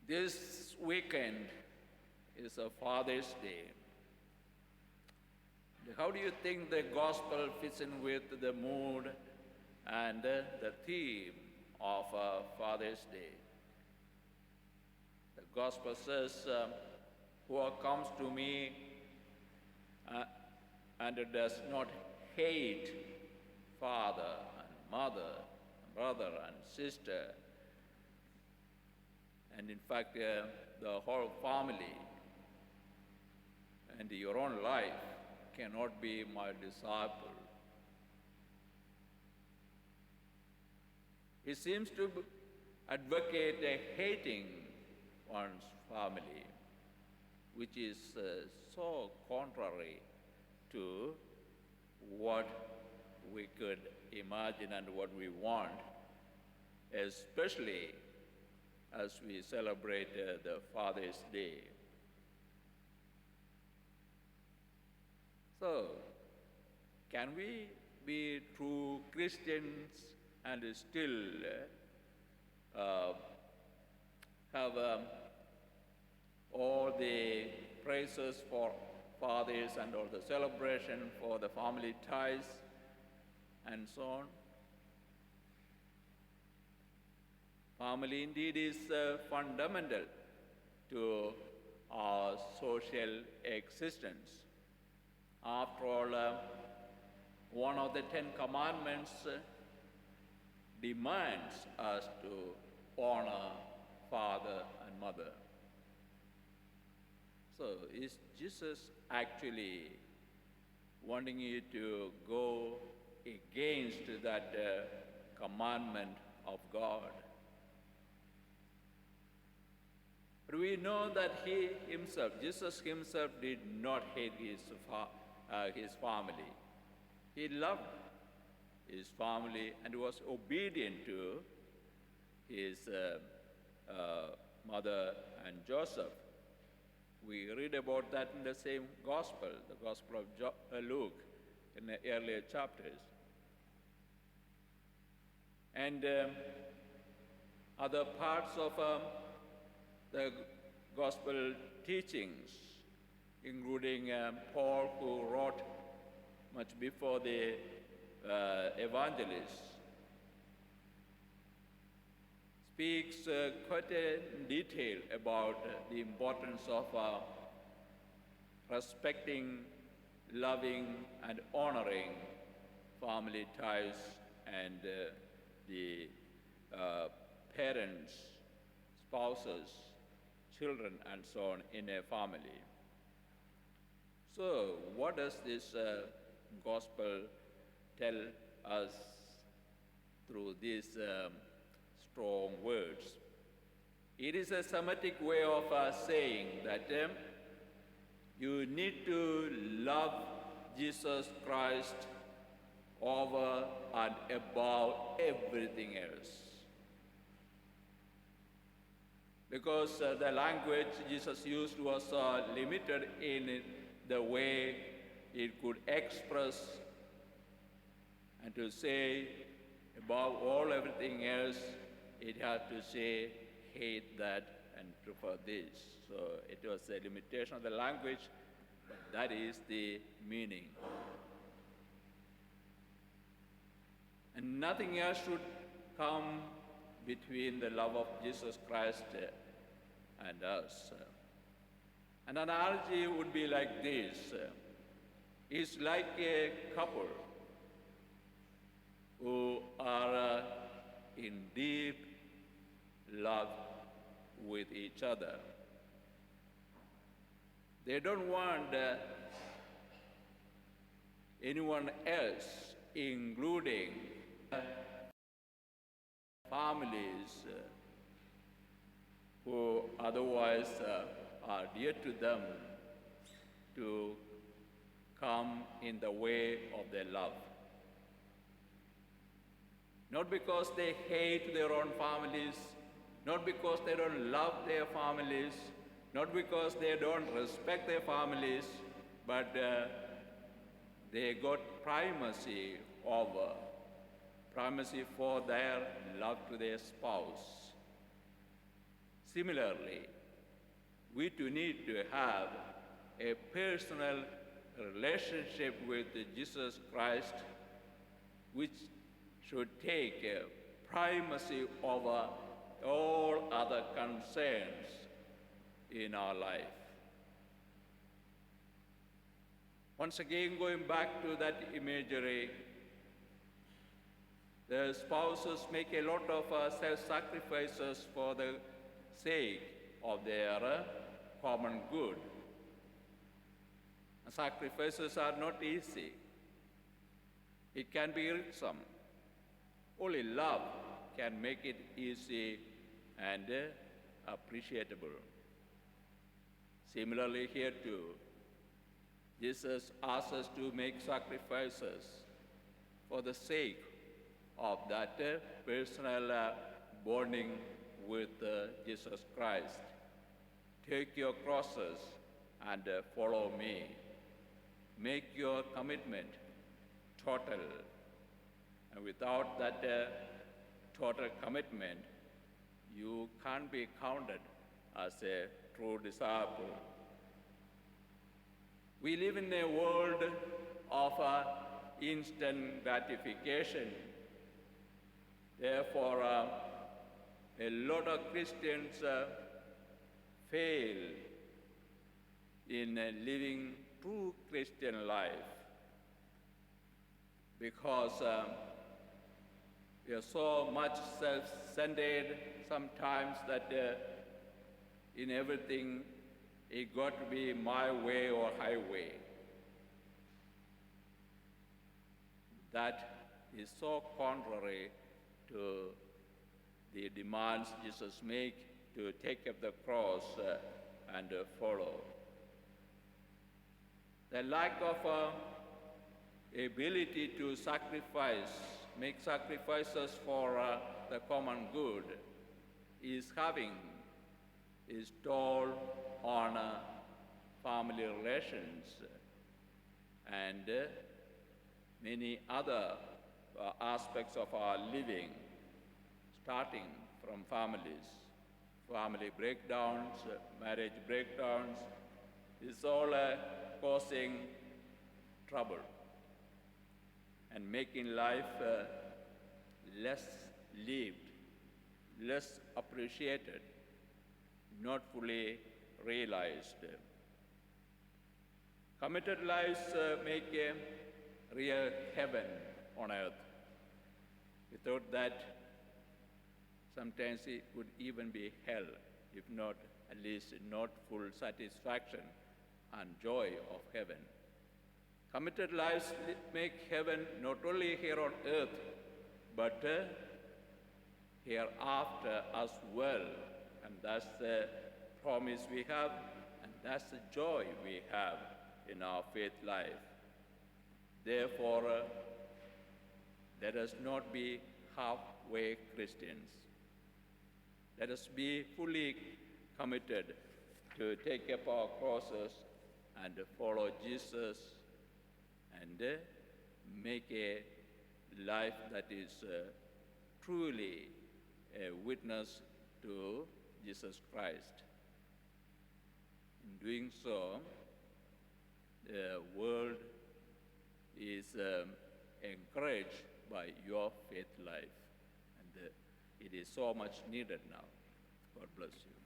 This weekend is a Father's Day. How do you think the gospel fits in with the mood and the theme of Father's Day? The gospel says, whoever comes to me and does not hate father and mother, brother and sister, and in fact the whole family and your own life, cannot be my disciple. He seems to advocate hating one's family, which is so contrary to what we could imagine and what we want, especially as we celebrate the Father's Day. So, can we be true Christians and still have all the praises for fathers and all the celebration for the family ties and so on? Family indeed is fundamental to our social existence. After all, one of the 10 commandments demands us to honor father and mother. So is Jesus actually wanting you to go against that commandment of God? But we know that he himself, Jesus himself, did not hate his family. He loved his family and was obedient to his mother and Joseph. We read about that in the same gospel, the Gospel of Luke, in the earlier chapters. And other parts of the gospel teachings, including Paul, who wrote much before the evangelists, speaks quite in detail about the importance of respecting, loving, and honoring family ties and the parents, spouses, children, and so on in a family. So, what does this gospel tell us through these strong words? It is a Semitic way of saying that you need to love Jesus Christ over and above everything else. Because the language Jesus used was limited in the way it could express and to say above all everything else, it had to say hate that and prefer this. So it was a limitation of the language, but that is the meaning. And nothing else should come between the love of Jesus Christ and us. An analogy would be like this. It's like a couple who are in deep love with each other. They don't want anyone else, including families who otherwise are dear to them, to come in the way of their love. Not because they hate their own families, not because they don't love their families, not because they don't respect their families, but they got primacy for their love to their spouse. Similarly, we too need to have a personal relationship with Jesus Christ, which should take primacy over all other concerns in our life. Once again, going back to that imagery, the spouses make a lot of self-sacrifices for the sake of their common good. Sacrifices are not easy. It can be irksome. Only love can make it easy and appreciable. Similarly here too, Jesus asks us to make sacrifices for the sake of that personal bonding with Jesus Christ. Take your crosses and follow me. Make your commitment total. And without that total commitment, you can't be counted as a true disciple. We live in a world of instant gratification. Therefore, a lot of Christians fail in living true Christian life because we are so much self-centered sometimes that in everything it got to be my way or highway. That is so contrary to the demands Jesus makes to take up the cross and follow. The lack of ability to make sacrifices for the common good is having its toll on family relations and many other aspects of our living, starting from families. Family breakdowns, marriage breakdowns, is all causing trouble and making life less lived, less appreciated, not fully realized. Committed lives make a real heaven on earth. Without that, sometimes it would even be hell, if not at least not full satisfaction and joy of heaven. Committed lives make heaven not only here on earth, but hereafter as well. And that's the promise we have, and that's the joy we have in our faith life. Therefore, let us not be halfway Christians. Let us be fully committed to take up our crosses and follow Jesus and make a life that is truly a witness to Jesus Christ. In doing so, the world is encouraged by your faith life, and it is so much needed now. God bless you.